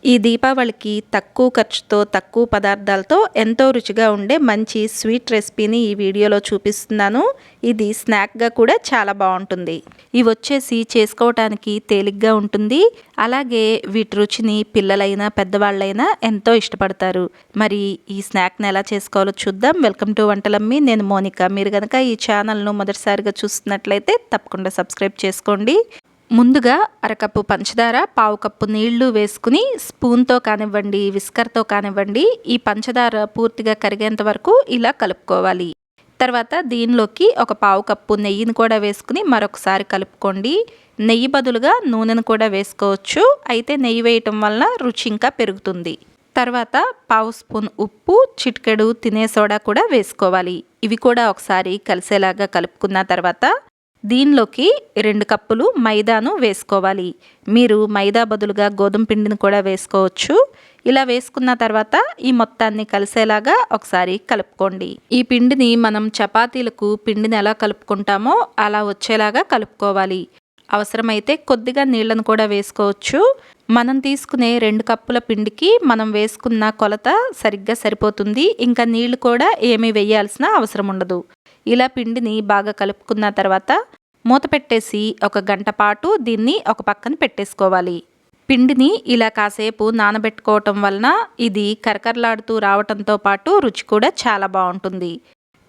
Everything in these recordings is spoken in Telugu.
ఈ దీపావళికి తక్కువ ఖర్చుతో తక్కువ పదార్థాలతో ఎంతో రుచిగా ఉండే మంచి స్వీట్ రెసిపీని ఈ వీడియోలో చూపిస్తున్నాను. ఇది స్నాక్గా కూడా చాలా బాగుంటుంది. ఇవి వచ్చేసి చేసుకోవటానికి తేలిగ్గా ఉంటుంది. అలాగే వీటి రుచిని పిల్లలైనా పెద్దవాళ్ళైనా ఎంతో ఇష్టపడతారు. మరి ఈ స్నాక్ని ఎలా చేసుకోవాలో చూద్దాం. వెల్కమ్ టు వంటలమ్మి. నేను మోనిక. మీరు కనుక ఈ ఛానల్ను మొదటిసారిగా చూస్తున్నట్లయితే తప్పకుండా సబ్స్క్రైబ్ చేసుకోండి. ముందుగా అరకప్పు పంచదార, పావు కప్పు నీళ్లు వేసుకుని స్పూన్తో కానివ్వండి, విస్కర్తో కానివ్వండి ఈ పంచదార పూర్తిగా కరిగేంత వరకు ఇలా కలుపుకోవాలి. తర్వాత దీనిలోకి ఒక పావు కప్పు నెయ్యిని కూడా వేసుకుని మరొకసారి కలుపుకోండి. నెయ్యి బదులుగా నూనెను కూడా వేసుకోవచ్చు. అయితే నెయ్యి వేయటం వలన రుచి ఇంకా పెరుగుతుంది. తర్వాత పావు స్పూన్ ఉప్పు, చిటికెడు తినే సోడా కూడా వేసుకోవాలి. ఇవి కూడా ఒకసారి కలిసేలాగా కలుపుకున్న తర్వాత దీనిలోకి 2 కప్పులు మైదాను వేసుకోవాలి. మీరు మైదా బదులుగా గోధుమ పిండిని కూడా వేసుకోవచ్చు. ఇలా వేసుకున్న తర్వాత ఈ మొత్తాన్ని కలిసేలాగా ఒకసారి కలుపుకోండి. ఈ పిండిని మనం చపాతీలకు పిండిని ఎలా కలుపుకుంటామో అలా వచ్చేలాగా కలుపుకోవాలి. అవసరమైతే కొద్దిగా నీళ్లను కూడా వేసుకోవచ్చు. మనం తీసుకునే 2 కప్పుల పిండికి మనం వేసుకున్న కొలత సరిగ్గా సరిపోతుంది. ఇంకా నీళ్లు కూడా ఏమీ వేయాల్సిన అవసరం ఉండదు. ఇలా పిండిని బాగా కలుపుకున్న తర్వాత మూత పెట్టేసి 1 గంట పాటు దీన్ని ఒక పక్కన పెట్టేసుకోవాలి. పిండిని ఇలా కాసేపు నానబెట్టుకోవటం వలన ఇది కరకరలాడుతూ రావటంతో పాటు రుచి కూడా చాలా బాగుంటుంది.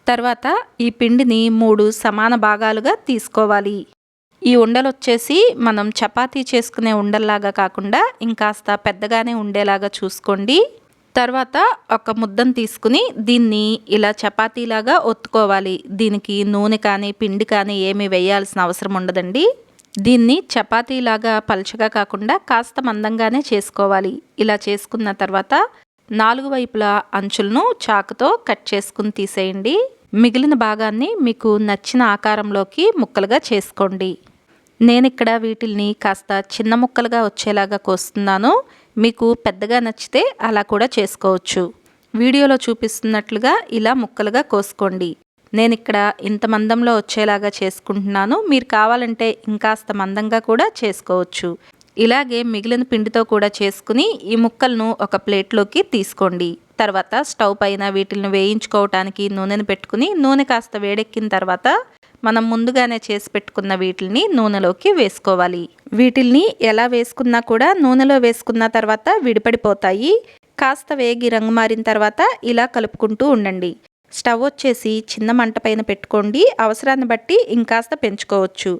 తర్వాత ఈ పిండిని 3 సమాన భాగాలుగా తీసుకోవాలి. ఈ ఉండలు వచ్చేసి మనం చపాతీ చేసుకునే ఉండల్లాగా కాకుండా ఇంకాస్త పెద్దగానే ఉండేలాగా చూసుకోండి. తర్వాత ఒక ముద్దను తీసుకుని దీన్ని ఇలా చపాతీలాగా ఒత్తుకోవాలి. దీనికి నూనె కానీ పిండి కానీ ఏమీ వేయాల్సిన అవసరం ఉండదండి. దీన్ని చపాతీలాగా పలుచగా కాకుండా కాస్త మందంగానే చేసుకోవాలి. ఇలా చేసుకున్న తర్వాత 4 వైపులా అంచులను చాకుతో కట్ చేసుకుని తీసేయండి. మిగిలిన భాగాన్ని మీకు నచ్చిన ఆకారంలోకి ముక్కలుగా చేసుకోండి. నేను ఇక్కడ వీటిల్ని కాస్త చిన్న ముక్కలుగా వచ్చేలాగా కోస్తున్నాను. మీకు పెద్దగా నచ్చితే అలా కూడా చేసుకోవచ్చు. వీడియోలో చూపిస్తున్నట్లుగా ఇలా ముక్కలుగా కోసుకోండి. నేను ఇక్కడ ఇంత మందంలో వచ్చేలాగా చేసుకుంటున్నాను. మీరు కావాలంటే ఇంకాస్త మందంగా కూడా చేసుకోవచ్చు. ఇలాగే మిగిలిన పిండితో కూడా చేసుకుని ఈ ముక్కలను ఒక ప్లేట్లోకి తీసుకోండి. తర్వాత స్టవ్ పైన వీటిని వేయించుకోవటానికి నూనెను పెట్టుకుని నూనె కాస్త వేడెక్కిన తర్వాత మనం ముందుగానే చేసి పెట్టుకున్న వీటిని నూనెలోకి వేసుకోవాలి. వీటిల్ని ఎలా వేసుకున్నా కూడా నూనెలో వేసుకున్న తర్వాత విడిపడిపోతాయి. కాస్త వేగి రంగు మారిన తర్వాత ఇలా కలుపుకుంటూ ఉండండి. స్టవ్ వచ్చేసి చిన్న మంట పైన పెట్టుకోండి. అవసరాన్ని బట్టి ఇంకాస్త పెంచుకోవచ్చు.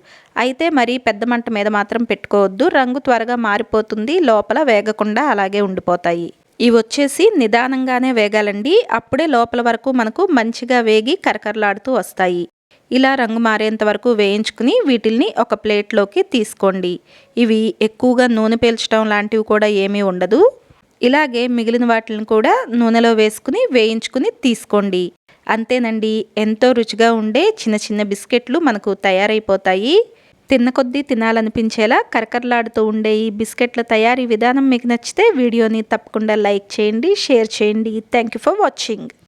అయితే మరీ పెద్ద మంట మీద మాత్రం పెట్టుకోవద్దు. రంగు త్వరగా మారిపోతుంది. లోపల వేగకుండా అలాగే ఉండిపోతాయి. ఇవి వచ్చేసి నిదానంగానే వేగాలండి. అప్పుడే లోపల వరకు మనకు మంచిగా వేగి కరకరలాడుతూ వస్తాయి. ఇలా రంగు మారేంత వరకు వేయించుకుని వీటిల్ని ఒక ప్లేట్లోకి తీసుకోండి. ఇవి ఎక్కువగా నూనె పీల్చడం లాంటివి కూడా ఏమీ ఉండదు. ఇలాగే మిగిలిన వాటిని కూడా నూనెలో వేసుకుని వేయించుకుని తీసుకోండి. అంతేనండి, ఎంతో రుచిగా ఉండే చిన్న చిన్న బిస్కెట్లు మనకు తయారైపోతాయి. తిన్న కొద్దీ తినాలనిపించేలా కరకరలాడుతూ ఉండే ఈ బిస్కెట్ల తయారీ విధానం మీకు నచ్చితే వీడియోని తప్పకుండా లైక్ చేయండి, షేర్ చేయండి. Thank you for watching.